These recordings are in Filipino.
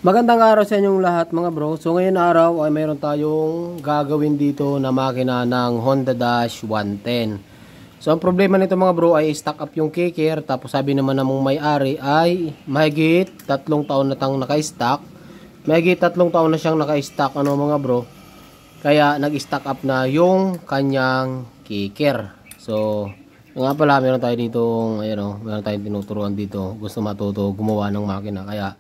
Magandang araw sa inyong lahat mga bro. So ngayon araw ay mayroon tayong gagawin dito na makina ng Honda Dash 110. So ang problema nito mga bro ay stock up yung kicker. Tapos sabi naman namang may-ari ay mahigit 3 taon na tang naka-stock. Mahigit 3 taon na siyang naka-stock mga bro. Kaya nag-stock up na yung kanyang kicker. So nga pala meron tayo dito meron tayong tinuturuan dito. Gusto matuto gumawa ng makina kaya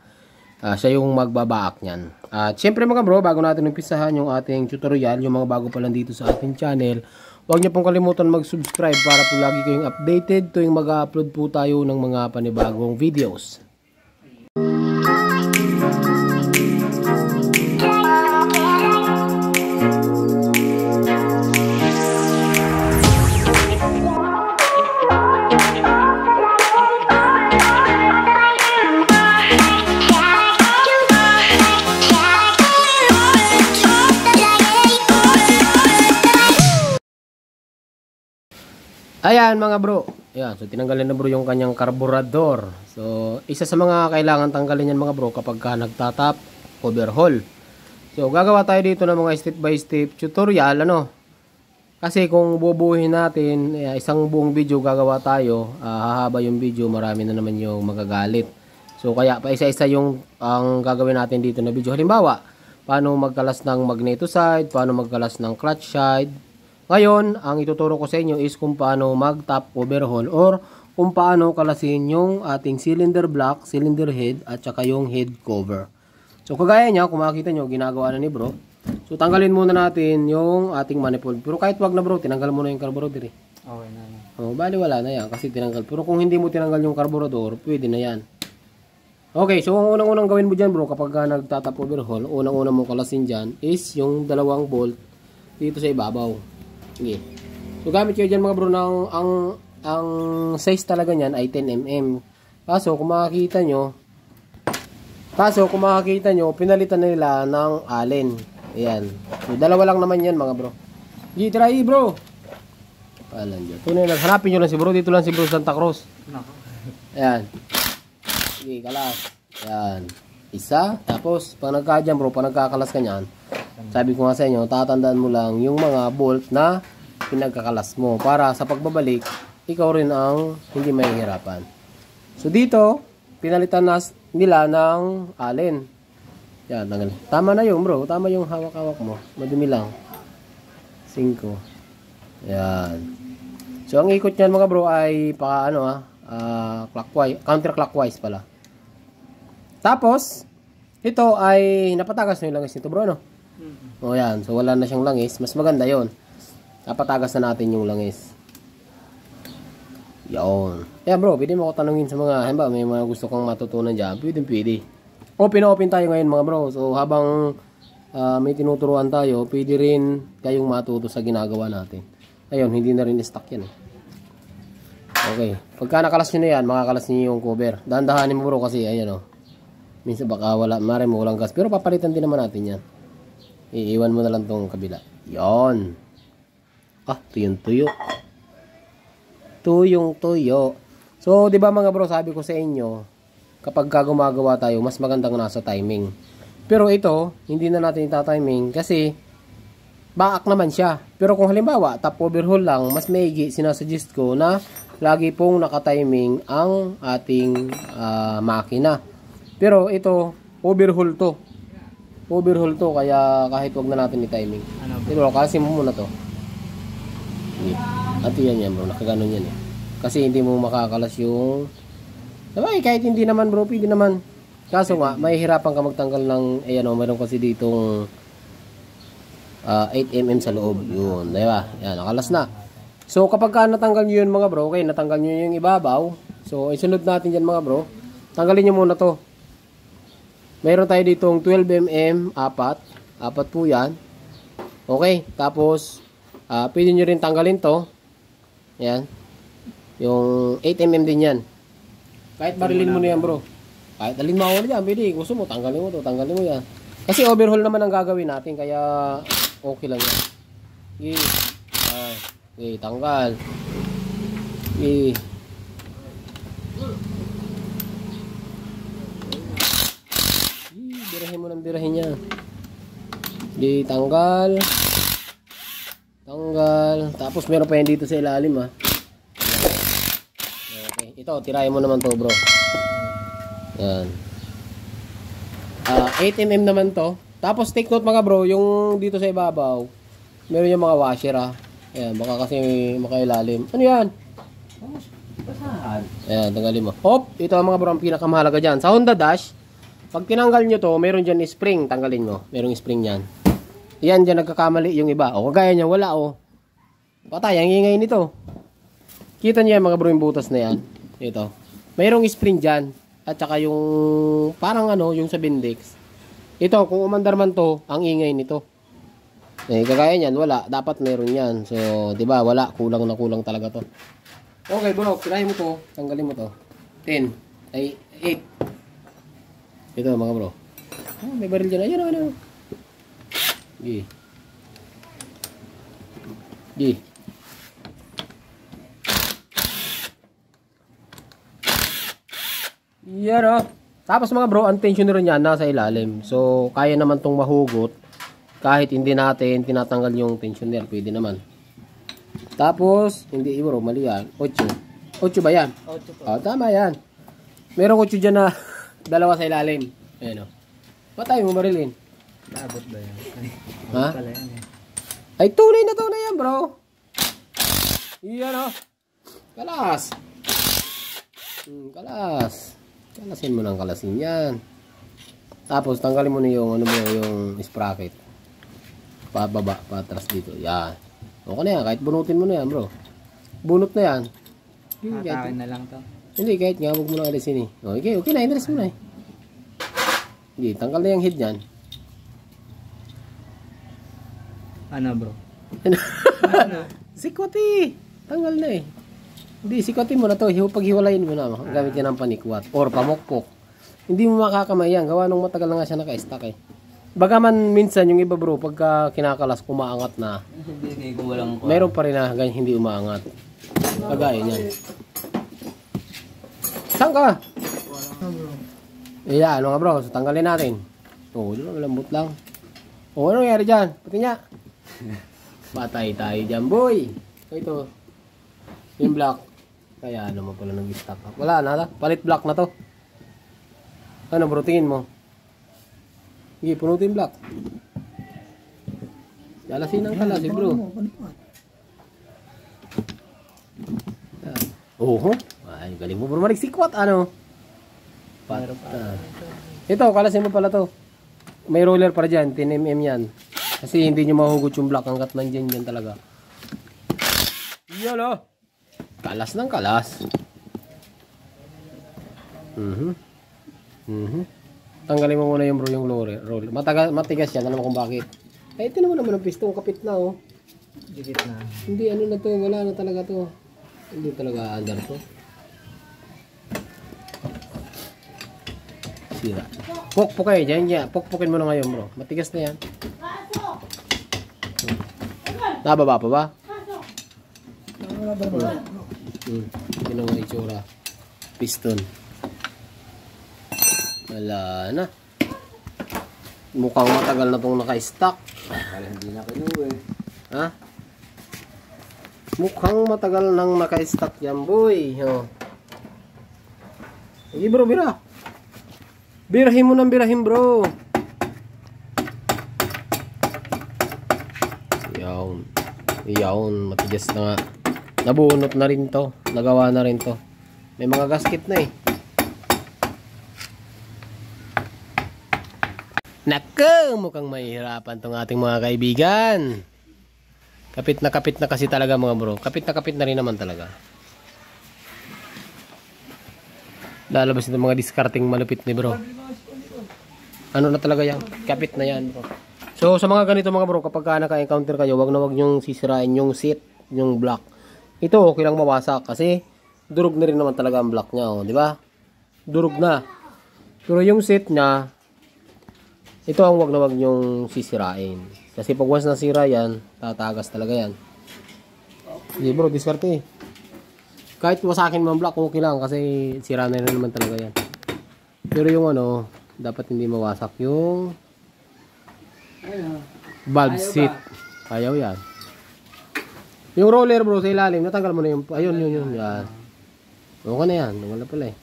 siya yung magbabaak niyan. At syempre mga bro, bago natin umpisahan yung ating tutorial, yung mga bago pa lang dito sa ating channel, huwag niyo pong kalimutan mag-subscribe para po lagi kayong updated tuwing mag-upload po tayo ng mga panibagong videos. Ayan mga bro. Ayan, so tinanggalin na bro yung kanyang karburador. So isa sa mga kailangan tanggalin yan mga bro kapag ka nagtatap overhaul. So gagawa tayo dito ng mga step by step tutorial Kasi kung bubuhin natin isang buong video gagawa tayo, hahaba yung video, marami na naman yung magagalit. So kaya pa isa-isa yung ang gagawin natin dito na video. Halimbawa, paano magkalas ng magneto-side, paano magkalas ng clutch side. Ngayon, ang ituturo ko sa inyo is kung paano mag-top overhaul or kung paano kalasin yung ating cylinder block, cylinder head at saka yung head cover. So kagaya niya, kung makikita nyo, ginagawa na ni bro. So tanggalin muna natin yung ating manifold. Pero kahit wag na bro, tinanggal muna yung carburetor. Okay na yan. Bali wala na yan kasi tinanggal. Pero kung hindi mo tinanggal yung carburetor, pwede na yan. Okay, so ang unang-unang gawin mo dyan bro kapag nagtatap overhaul, unang-unang mo kalasin dyan is yung dalawang bolt dito sa ibabaw. Okay. So gamit kayo dyan mga bro ng ang size talaga niyan ay 10mm. Kaso kung makikita nyo, pinalitan na nila ng Allen. Ayan. So dalawa lang naman yan mga bro. Try bro. Alam nyo. Tunay lang. Hanapin nyo lang si bro. Dito lang si bro Santa Cruz. Ayan. Sige, kalas. Ayan. Isa. Tapos pag nagkadyan bro, pag nagkakalas ka nyan, sabi ko nga sa inyo, tatandaan mo lang yung mga bolt na pinagkakalas mo para sa pagbabalik, ikaw rin ang hindi mahihirapan. So dito, pinalitan na nila ng Allen. Yan, tanggal. Tama na yung bro, tama yung hawak-hawak mo. Madumi lang. 5. Yan. So ang ikot niyan mga bro ay clockwise, counterclockwise pala. Tapos, ito ay napatagas na yung langis nito bro, O yan, so wala na siyang langis. Mas maganda yon. Napatagas na natin yung langis. Yan. Yan bro, pwede mo ko tanungin sa mga, may mga gusto kong matutunan dyan. Pwede. Open tayo ngayon mga bro. So habang may tinuturuan tayo, pwede rin kayong matuto sa ginagawa natin. Ayun, hindi na rin stock yan. Okay. Pagka nakalas nyo na yan, makakalas nyo yung cover. Dahan-dahanin mo bro kasi, ayan minsan baka mare mo walang gas. Pero papalitan din naman natin yan. Iiwan mo na lang tong kabila. Yon. Tuyong-tuyo. Tuyong-tuyo. So, di ba mga bro, sabi ko sa inyo, kapag gumagawa tayo, mas magandang nasa timing. Pero ito, hindi na natin ita-timing kasi baak naman siya. Pero kung halimbawa, top overhaul lang, mas maigi, sinasuggest ko na lagi pong naka-timing ang ating makina. Pero ito, overhaul to. Kaya kahit wag na natin i-timing. Pero kasi mo muna to. At yan bro, nakaganon yan Kasi hindi mo makakalas yung kahit hindi naman bro, pwede naman. Kaso nga, mahihirapan ka magtanggal ng mayroon kasi ditong 8mm sa loob. Yun, diba? Yan, nakalas na. So kapag natanggal nyo yun mga bro, natanggal nyo yung ibabaw. So isunod natin dyan mga bro. Tanggalin nyo muna to. Mayroon tayo ditong 12mm, 4 po yan. Okay, tapos pwede nyo rin tanggalin to. Yan. Yung 8mm din yan. Kahit barilin mo na yan bro. Kahit alin mo ako dyan, pwede. Gusto mo, tanggalin mo yan. Kasi overhaul naman ang gagawin natin, kaya okay lang yan. Okay, tanggal. mo ng birahin yan. Di tanggal. Tanggal. Tapos meron pa yan dito sa ilalim ha. Okay. Ito, tirahin mo naman to bro. Yan. 8mm naman to. Tapos take note mga bro, yung dito sa ibabaw, meron yung mga washer ha. Ayan, baka kasi makailalim. Ano yan? Basahan. Ayan, tanggalin mo. Hop! Ito ang mga bro, ang pinakamahalaga dyan. Sa Honda Dash, pag tinanggal nyo to, meron dyan spring. Tanggalin mo. Merong spring yan. Yan dyan nagkakamali yung iba. O, kagaya niya, wala o. Patay, ang ingay nito. Kita niyo yan mga bro yung butas na yan. Ito. Mayroong spring dyan. At saka yung, parang ano, yung sa Bendix. Ito, kung umandar man to, ang ingay nito. Eh, kagaya niyan, wala. Dapat meron yan. So, di ba wala. Kulang na kulang talaga to. Okay bro, tirahin mo to. Tanggalin mo to. 10. Ay, 8. Ito mga bro. Oh, may baril dyan. Ayun, ayun, ayun. Gi. Gi. Yan o. Tapos mga bro, ang tensioner niya nasa ilalim. So, kaya naman tong mahugot. Kahit hindi natin tinatanggal yung tensioner, pwede naman. Tapos, hindi bro, mali yan. 8. 8 ba yan? 8 po. Oh, tama yan. Merong 8 dyan na dalawa sa ilalim. Ayan o. Patay mo marilin. Naabot ba yan? Ay, Ha? pala yan eh. Ay, tunay na yan bro. Yan o. Kalas. Kalas. Kalasin mo ng kalasin yan. Tapos, tanggalin mo na yung, ano mo, yung sprocket. Pababa, patras dito. Yan. Okay na yan. Kahit bunutin mo na yan, bro. Bunot na yan. Hatawin na lang to. Hindi, kahit nga, huwag mo na alisin eh. Okay, okay na. Inalis mo na eh. Hindi, tanggal na yung head yan. Ano bro? Sikwati. Tanggal na eh. Hindi, sikwatin mo na to. Paghiwalayin mo na. Gamit yan ng panikwat. Or pamukpok. Hindi mo makakamay yan. Gawa nung matagal na nga siya naka-stack eh. Bagaman minsan yung iba bro, pagka kinakalas, kumaangat na. Hindi ko walang ko. Meron pa rin na ganyan, hindi umaangat. Kagaya niyan. Saan ka? Iya, ano nga bro? So, tanggalin natin. Oo, malambot lang. Oo, ano nangyari dyan? Pati niya. Patay tayo dyan, boy. Ito. Yung black. Kaya ano mo pala nag-stack. Wala na. Palit black na to. Ano bro, tingin mo? Sige, punutin black. Lalasin ang kalasi bro. Oho. Ay, galing mo bro. Mariksikwat ano? Ito, kalasin mo pala to. May roller para dyan. 10mm yan. Kasi hindi nyo mahugot yung black hanggat nandyan yan talaga. Yan o. Kalas ng kalas. Tanggalin mo muna yung bro yung roller. Matigas yan. Alam mo kung bakit. Eh, ito naman ang pistong kapit na oh. Dikit na. Hindi ano na to. Wala na talaga to. Hindi talaga andar to. Sira. Pokpok kayo. Diyan. Pokpokin mo na ngayon bro. Matigas na yan. Nababa pa ba? Yun ang itsura. Piston. Wala na. Mukhang matagal na itong naka-stack. Kala hindi na kinuwi. Ha? Mukhang matagal nang naka-stack yan boy. Oh. Sige bro, bira. Birahin mo ng birahin bro. Yawn. Yawn. Matigas na nga. Nabunot na rin to. Nagawa na rin to. May mga gasket na eh. Naku! Mukhang mahihirapan tong ating mga kaibigan. Kapit na kasi talaga mga bro. Kapit na rin naman talaga. Lalabas ito mga discarding malupit ni bro. Ano na talaga yan? Kapit na yan bro. So sa mga ganito mga bro, kapag naka-encounter kayo, wag nyo sisirain yung seat, yung block. Ito okay lang mawasak kasi durog na rin naman talaga ang block niya, oh, di ba? Durog na. Pero yung seat niya, ito ang wag nyong sisirain. Kasi pag once nasira yan, tatagas talaga yan. Hindi bro, diskarte eh. Kahit wasakin mo ang block, okay lang kasi sira na rin naman talaga yan. Pero yung ano, Dapat hindi mawasak yung Ano? valve Ayaw seat. Ayaw yan. Yung roller bro sa ilalim, natanggal mo na yung, ayun, yun. Yan. Okay na yan. Tanggal na pala eh.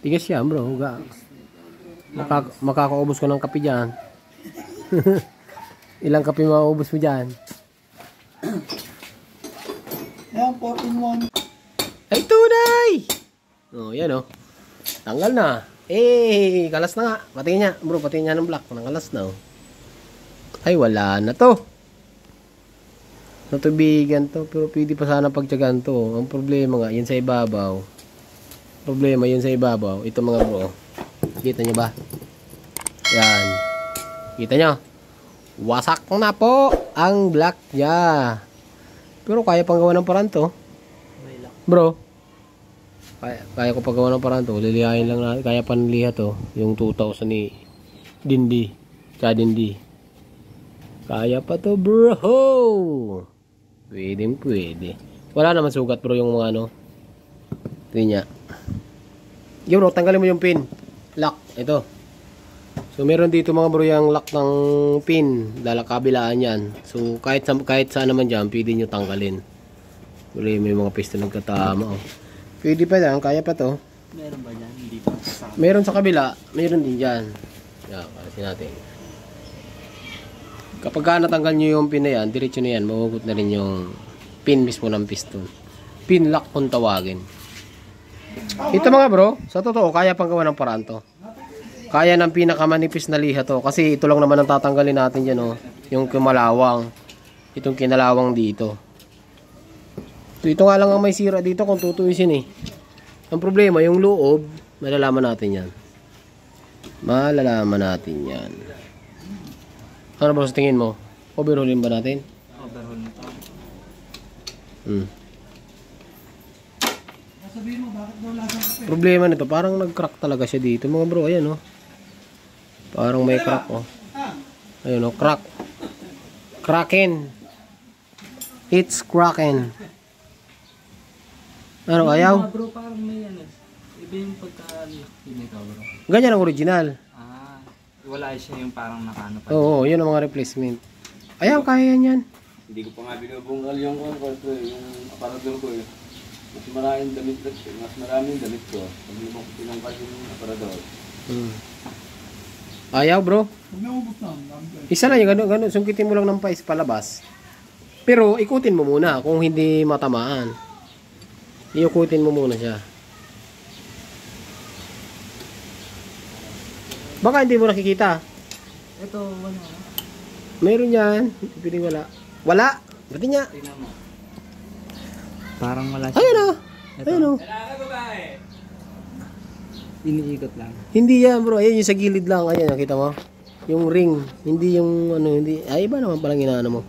Tigas yan bro. Makakaubos ko ng kape dyan. Ilang kape mauubos mo dyan? Ayan, 4-in-1. Ay, tunay! Oh, yan oh. Tanggal na. Eh, kalas na nga. Patingin niya. Bro, patingin niya ng black. Nakalas na oh. Ay, wala na to. Natubigan to. Pero pwede pa sana pagtyagaan to. Ang problema nga, yun sa ibabaw. Problema yun sa ibabaw. Ito mga bro. Kita nyo ba? Yan. Kita nyo? Wasak na po ang black niya. Pero kaya pang gawa ng paraan to. Bro. Kaya ko pagawa ng paraan to. Lilihain lang natin. Kaya panliha to. Yung 2,000 ni Dindi. Dindi. Kaya pa to bro. Pwede. Wala naman sugat bro yung mga ano. Ito niya. Yo bro, tanggalin mo yung pin. Lock. Ito. So meron dito mga bro yung lock ng pin. Kabilaan yan. So kahit saan naman dyan, pwede nyo tanggalin. May mga piston nagkatama oh. Pwede pa yan, kaya pa to. Meron ba dyan? Hindi pa. Meron sa kabila, meron din dyan. Yan, kalasin natin. Kapag natanggal nyo yung pin na yan, diretso na yan, mahugot na rin yung pin mismo ng piston. Pin lock kung tawagin. Ito mga bro, sa totoo, kaya pang gawa ng paraan to. Kaya ng pinakamanipis na liha to. Kasi ito lang naman ang tatanggalin natin dyan oh. Yung kumalawang. Itong kinalawang dito. So, ito nga lang ang may sira dito kung tutuisin eh. Ang problema, yung loob, malalaman natin yan. Malalaman natin yan. Ano ba sa tingin mo? Overhaulin ba natin? Overhaul na to. Problema nito, parang nag-crack talaga siya dito. Mga bro, ayan oh. Parang may crack oh. Ayun oh, crack. Kraken. It's Kraken. Ano, ayaw? Bro, parang may ano. Iba yung pagka-nito bro. Ganyan ang original. Wala siya yung parang nakano pa. Oo, yun ang mga replacement. Ayaw, kaya yan. Hindi ko pa nga binubunggal yung aparador ko eh. Mas maraming damit ko. Pag hindi mo ko tinanggal yung aparador. Ayaw bro. Isa lang yung gano'n. Sungkitin mo lang ng pais palabas. Pero ikutin mo muna kung hindi matamaan. Ikutin mo muna siya. Baka hindi mo nakikita. Ito, wala. Meron yan. Piling wala. Wala. Ba't niya? Tingnan mo. Parang wala siya. Ayun o. Ayun o. Iniikot lang. Hindi yan bro. Ayun yung sa gilid lang. Ayan, nakita mo? Yung ring. Hindi yung ano. Hindi. Ay, iba naman palang inaano mo.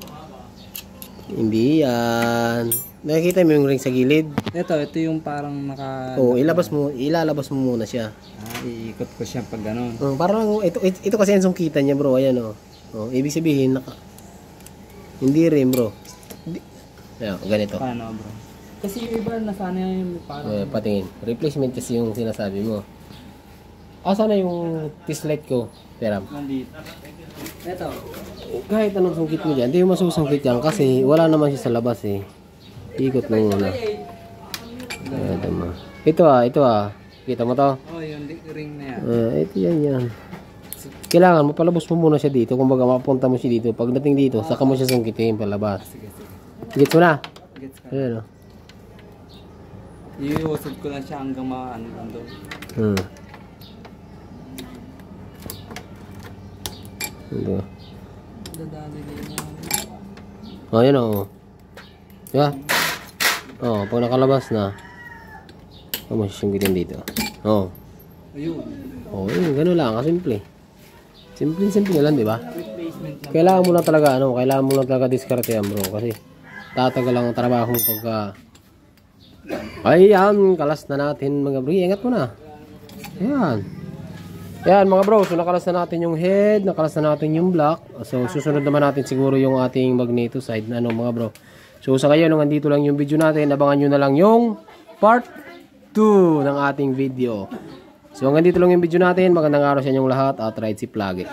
Hindi yan. Nakikita mo yung ring sa gilid? Ito yung parang naka... Oo, ilalabas mo muna siya. Iikot ko siya pag gano'n. Parang ito kasi yung sungkitan niya bro, ayan oh. Ibig sabihin hindi rin bro. Ayan, ganito. Paano bro? Kasi yung iba nasana yung parang... Patingin. Replacement kasi yung sinasabi mo. Sana yung test-light ko, Peram? Nandito. Ito. Kahit anong sungkit mo dyan, hindi mo masusungkit yan kasi wala naman siya sa labas eh. Ikot mo muna. Ito ah. Kita mo to? Yung ring na yan. Ito yan. Kailangan mo palabos mo muna siya dito. Kung baga mapunta mo siya dito. Pagdating dito, saka mo siya sungkitin palabas. Sige. Gets mo na? Gets ka. Ayan o. Iusod ko lang siya hanggang maano doon. Ito. Dadali din yan. Ayan o. Diba? Pag nakalabas na, mo sisungkitin dito. Ayun. Yun, gano'n lang, kasimple. Simple lang, di ba? Replacement na. Kailangan mo lang talaga diskartehan bro, kasi tatagal lang ang trabaho mo pagka ayan, kalas na natin mga bro. Ingat mo na. Ayan mga bro, so nakalas na natin yung head, nakalas na natin yung block. So susunod naman natin siguro yung ating magneto side na mga bro. So sa ngayon, nung andito lang yung video natin, abangan nyo na lang yung part 2 ng ating video. So hanggang dito lang yung video natin. Magandang araw sa inyong lahat at ride si Plage.